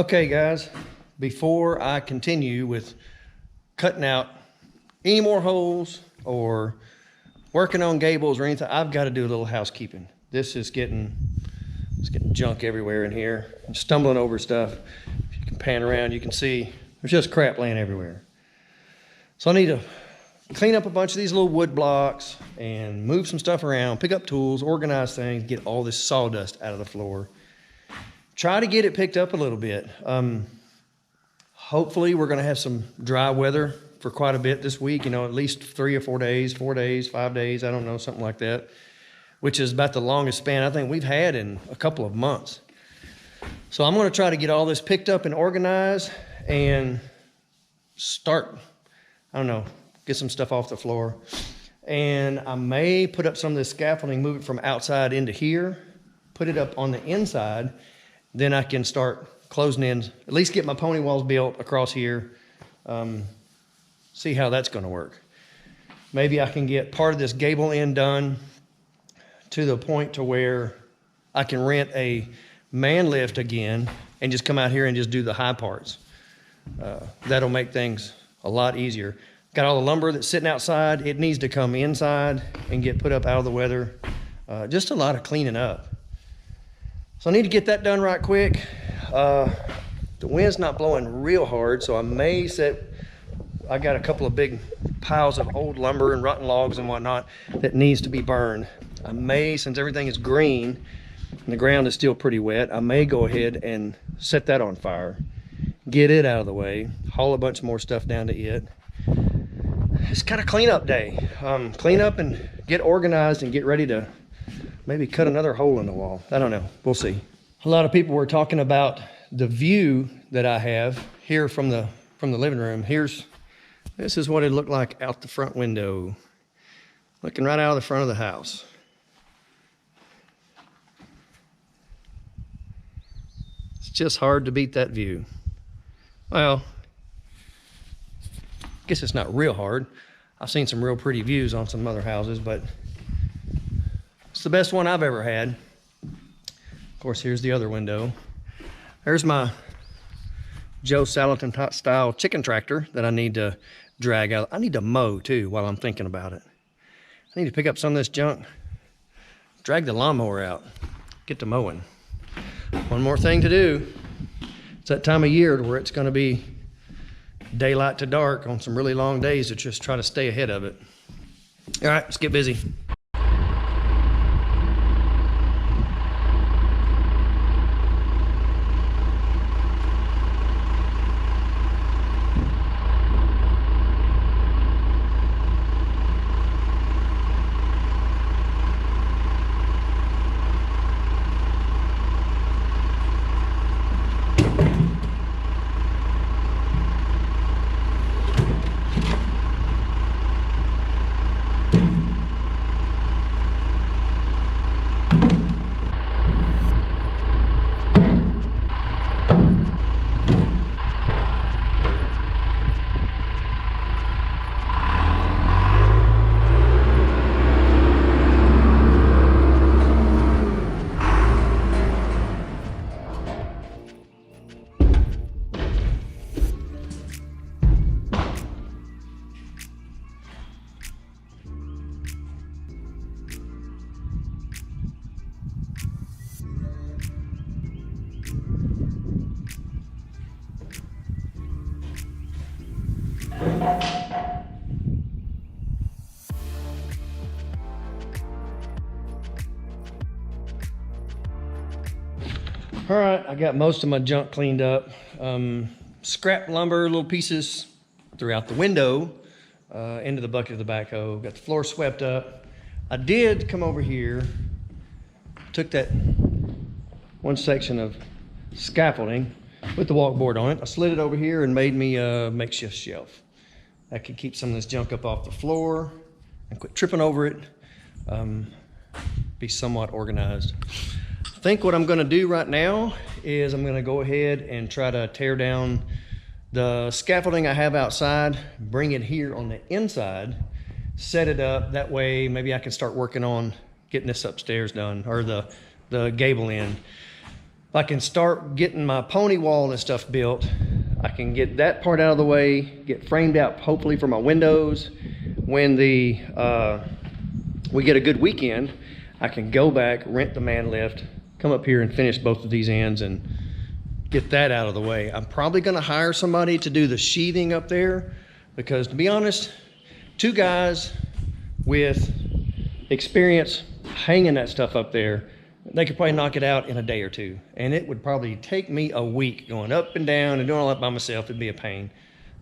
Okay, guys, before I continue with cutting out any more holes or working on gables or anything, I've got to do a little housekeeping. This is getting junk everywhere in here. I'm stumbling over stuff. If you can pan around, you can see there's just crap laying everywhere. So I need to clean up a bunch of these little wood blocks and move some stuff around, pick up tools, organize things, get all this sawdust out of the floor. Try to get it picked up a little bit. Hopefully we're gonna have some dry weather for quite a bit this week, at least 3 or 4 days, 4 days, 5 days, I don't know, something like that, which is about the longest span I think we've had in a couple of months. So I'm gonna try to get all this picked up and organized and start, get some stuff off the floor. And I may put up some of this scaffolding, move it from outside into here, put it up on the inside. Then I can start closing in, at least get my pony walls built across here. See how that's gonna work. Maybe I can get part of this gable end done to the point to where I can rent a man lift again and just come out here and just do the high parts. That'll make things a lot easier. Got all the lumber that's sitting outside. It needs to come inside and get put up out of the weather. Just a lot of cleaning up. So I need to get that done right quick. The wind's not blowing real hard, so I may I got a couple of big piles of old lumber and rotten logs and whatnot that needs to be burned. I may, since everything is green and the ground is still pretty wet, I may go ahead and set that on fire, get it out of the way, haul a bunch more stuff down to it. It's kind of cleanup day. Clean up and get organized and get ready to maybe cut another hole in the wall. I don't know, we'll see. A lot of people were talking about the view that I have here from the living room. This is what it looked like out the front window, looking right out of the front of the house. It's just hard to beat that view. Well, I guess it's not real hard. I've seen some real pretty views on some other houses, but it's the best one I've ever had. Of course, here's the other window. There's my Joe Salatin style chicken tractor that I need to drag out. I need to mow too while I'm thinking about it. I need to pick up some of this junk, drag the lawnmower out, get to mowing. One more thing to do. It's that time of year where it's gonna be daylight to dark on some really long days to just try to stay ahead of it. All right, let's get busy. All right, I got most of my junk cleaned up. Scrap lumber, little pieces throughout the window, into the bucket of the backhoe. Got the floor swept up. I did come over here, took that one section of scaffolding with the walkboard on it. I slid it over here and made me a makeshift shelf. That could keep some of this junk up off the floor and quit tripping over it. Be somewhat organized. I think what I'm gonna do right now is I'm gonna go ahead and try to tear down the scaffolding I have outside, bring it here on the inside, set it up. That way maybe I can start working on getting this upstairs done, or the gable end. I can start getting my pony wall and stuff built. I can get that part out of the way, get framed out hopefully for my windows. When we get a good weekend, I can go back, rent the man lift, come up here and finish both of these ends and get that out of the way. I'm probably gonna hire somebody to do the sheathing up there because, to be honest, 2 guys with experience hanging that stuff up there, they could probably knock it out in a day or 2. And it would probably take me a week going up and down and doing all that by myself. It'd be a pain.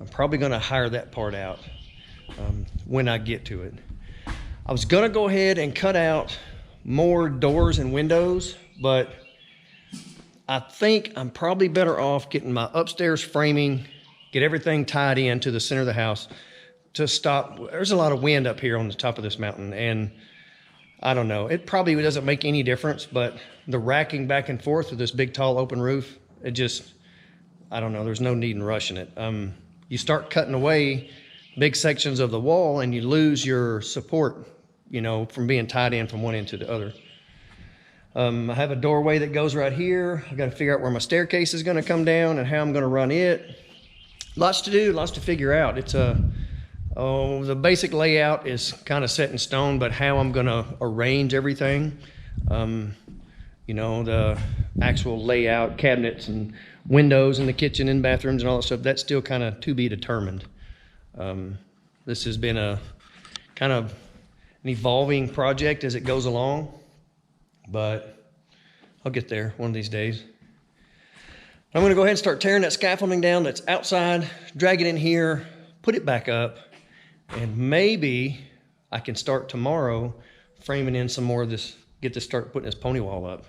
I'm probably gonna hire that part out when I get to it. I was gonna go ahead and cut out more doors and windows, but I think I'm probably better off getting my upstairs framing, get everything tied in to the center of the house to stop. There's a lot of wind up here on the top of this mountain, and I don't know, it probably doesn't make any difference, but the racking back and forth with this big tall open roof, it just, I don't know, there's no need in rushing it. You start cutting away big sections of the wall and you lose your support, you know, from being tied in from one end to the other. I have a doorway that goes right here. I got to figure out where my staircase is going to come down and how I'm going to run it. Lots to do, lots to figure out. It's the basic layout is kind of set in stone, but how I'm going to arrange everything, you know, the actual layout, cabinets and windows in the kitchen and bathrooms and all that stuff, that's still kind of to be determined. This has been a kind of an evolving project as it goes along, but I'll get there one of these days. I'm going to go ahead and start tearing that scaffolding down that's outside, drag it in here, put it back up, and maybe I can start tomorrow framing in some more of this, get to start putting this pony wall up.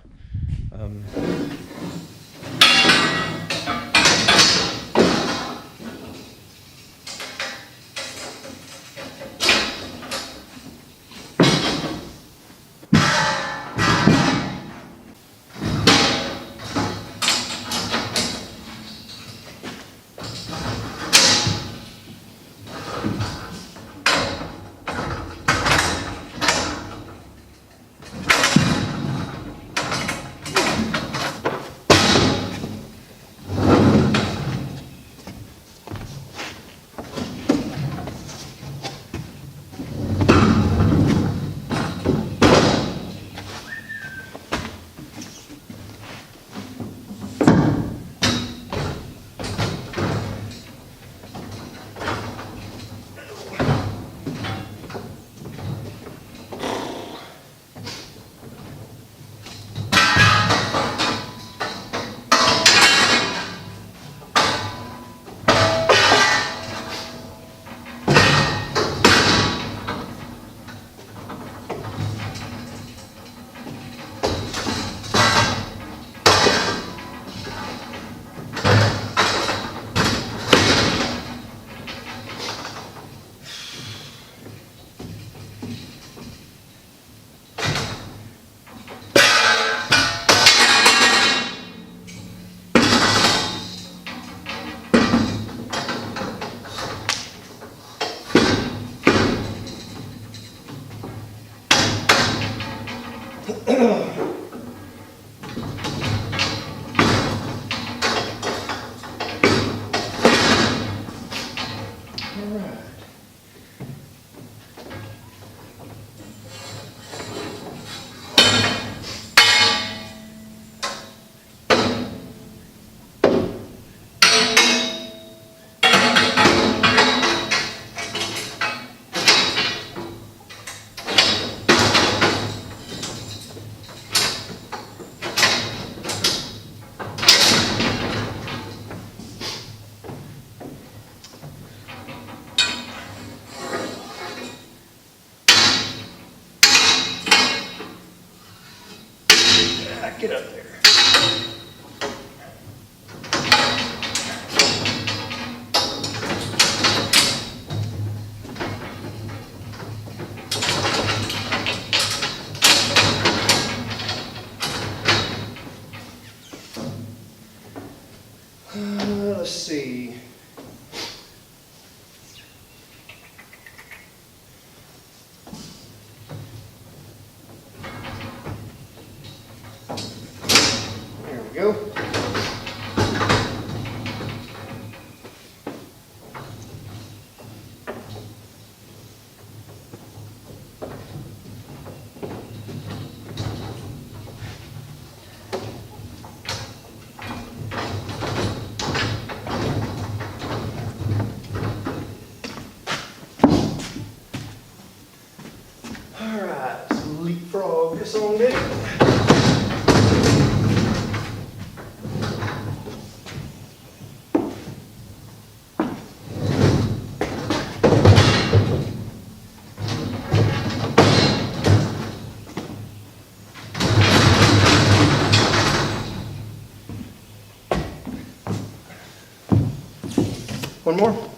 Get up there. Let's see. One more.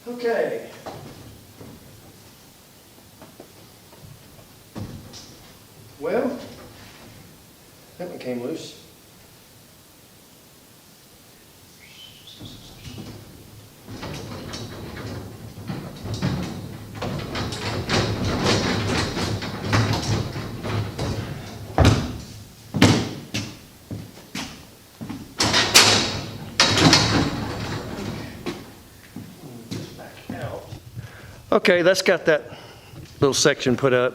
Okay. Well, that one came loose. Okay, that's got that little section put up.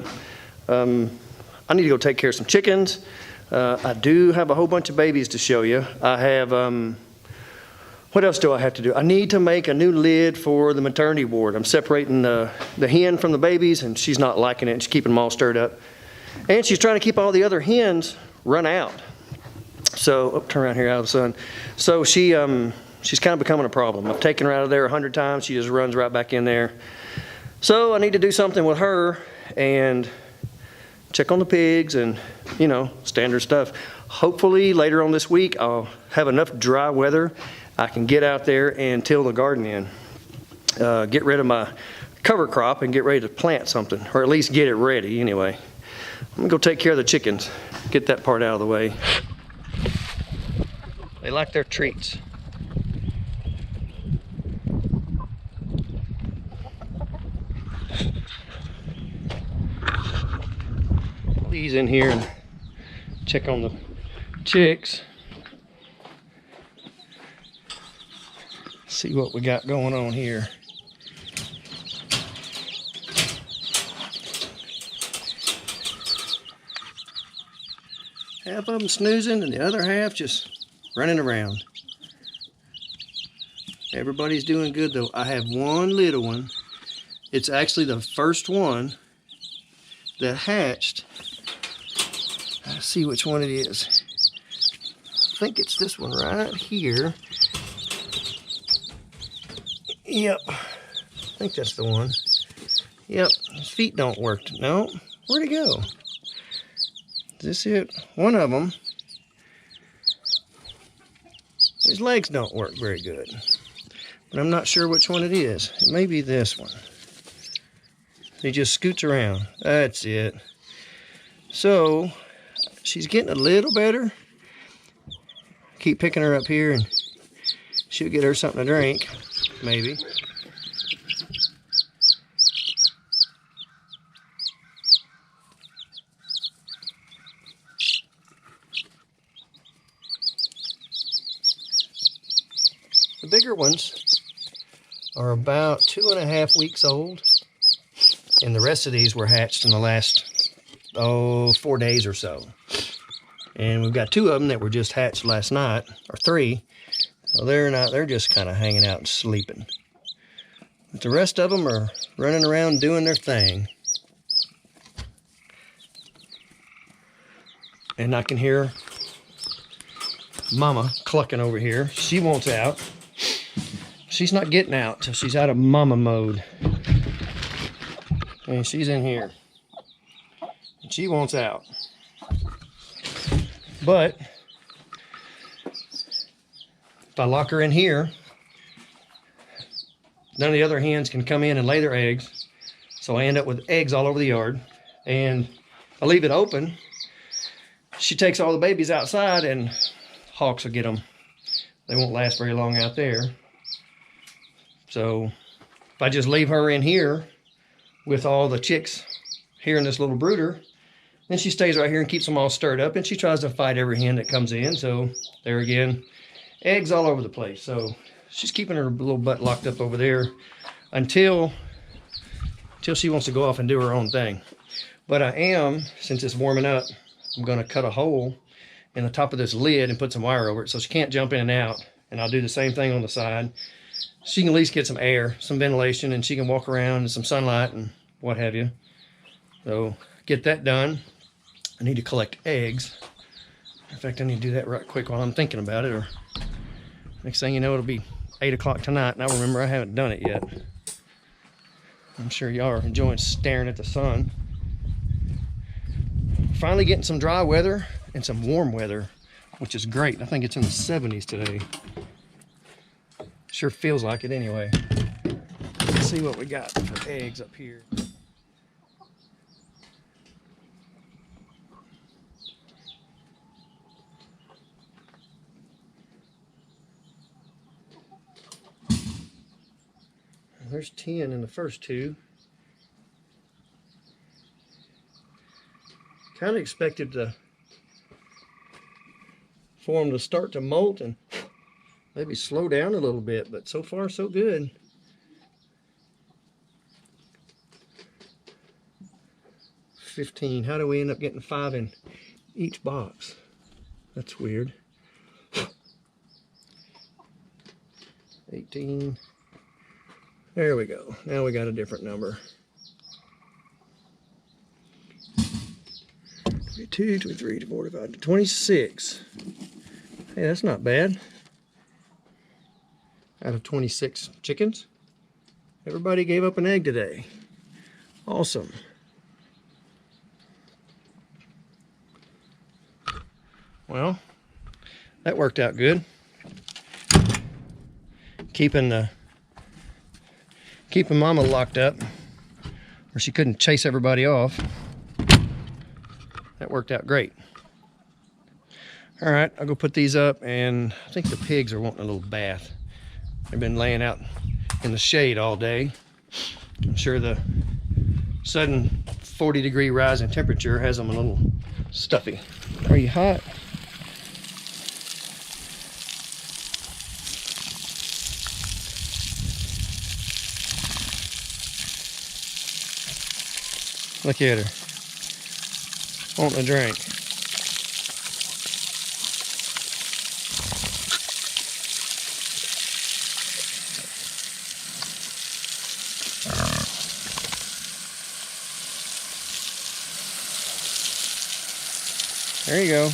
I need to go take care of some chickens. I do have a whole bunch of babies to show you. I have, what else do I have to do? I need to make a new lid for the maternity ward. I'm separating the hen from the babies, and she's not liking it. She's keeping them all stirred up. And she's trying to keep all the other hens run out. So, turn around here out of the sun. So she's kind of becoming a problem. I've taken her out of there 100 times. She just runs right back in there. So I need to do something with her and check on the pigs and, you know, standard stuff. Hopefully later on this week I'll have enough dry weather I can get out there and till the garden in. Get rid of my cover crop and get ready to plant something, or at least get it ready anyway. I'm gonna go take care of the chickens, get that part out of the way. They like their treats. These in here and check on the chicks. See what we got going on here. Half of them snoozing and the other half just running around. Everybody's doing good though. I have one little one. It's actually the first one that hatched. Let's see which one it is. I think it's this one right here. Yep, I think that's the one. Yep, his feet don't work. No, where'd he go? Is this it? One of them. His legs don't work very good. But I'm not sure which one it is. It may be this one. He just scoots around. That's it. So, she's getting a little better. Keep picking her up here and she'll get her something to drink, maybe. The bigger ones are about 2.5 weeks old, and the rest of these were hatched in the last 4 days or so. And we've got 2 of them that were just hatched last night, or 3. So they're just kind of hanging out and sleeping. But the rest of them are running around doing their thing. And I can hear Mama clucking over here. She wants out. She's not getting out till she's out of mama mode. And she's in here. And she wants out. But I lock her in here, none of the other hens can come in and lay their eggs. So I end up with eggs all over the yard. And I leave it open. She takes all the babies outside and hawks will get them. They won't last very long out there. So if I just leave her in here with all the chicks here in this little brooder, then she stays right here and keeps them all stirred up, and she tries to fight every hen that comes in. So there again, eggs all over the place. So she's keeping her little butt locked up over there until she wants to go off and do her own thing. But I am, since it's warming up, I'm going to cut a hole in the top of this lid and put some wire over it so she can't jump in and out. And I'll do the same thing on the side. She can at least get some air, some ventilation, and she can walk around in some sunlight and what have you. So get that done. I need to collect eggs. In fact, I need to do that right quick while I'm thinking about it, or next thing you know, it'll be 8 o'clock tonight, and I remember I haven't done it yet. I'm sure y'all are enjoying staring at the sun. Finally getting some dry weather and some warm weather, which is great. I think it's in the 70s today. Sure feels like it anyway. Let's see what we got for eggs up here. There's 10 in the first two. Kind of expected for them to start to molt and maybe slow down a little bit, but so far so good. $15. How do we end up getting 5 in each box? That's weird. 18. There we go. Now we got a different number. 22, 23, 45, 26. Hey, that's not bad. Out of 26 chickens, everybody gave up an egg today. Awesome. Well, that worked out good. Keeping Mama locked up where she couldn't chase everybody off. That worked out great. All right, I'll go put these up, and I think the pigs are wanting a little bath. They've been laying out in the shade all day. I'm sure the sudden 40-degree rise in temperature has them a little stuffy. Are you hot? Look at her, wanting a drink. There you go.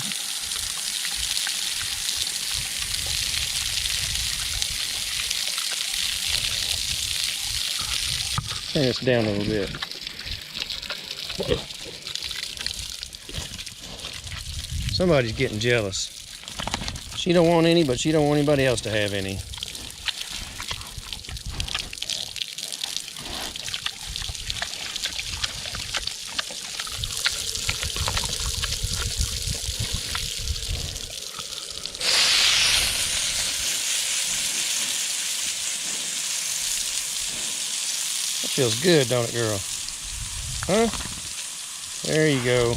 Turn this down a little bit. Somebody's getting jealous. She don't want any, but she don't want anybody else to have any. That feels good, don't it, girl? Huh? There you go.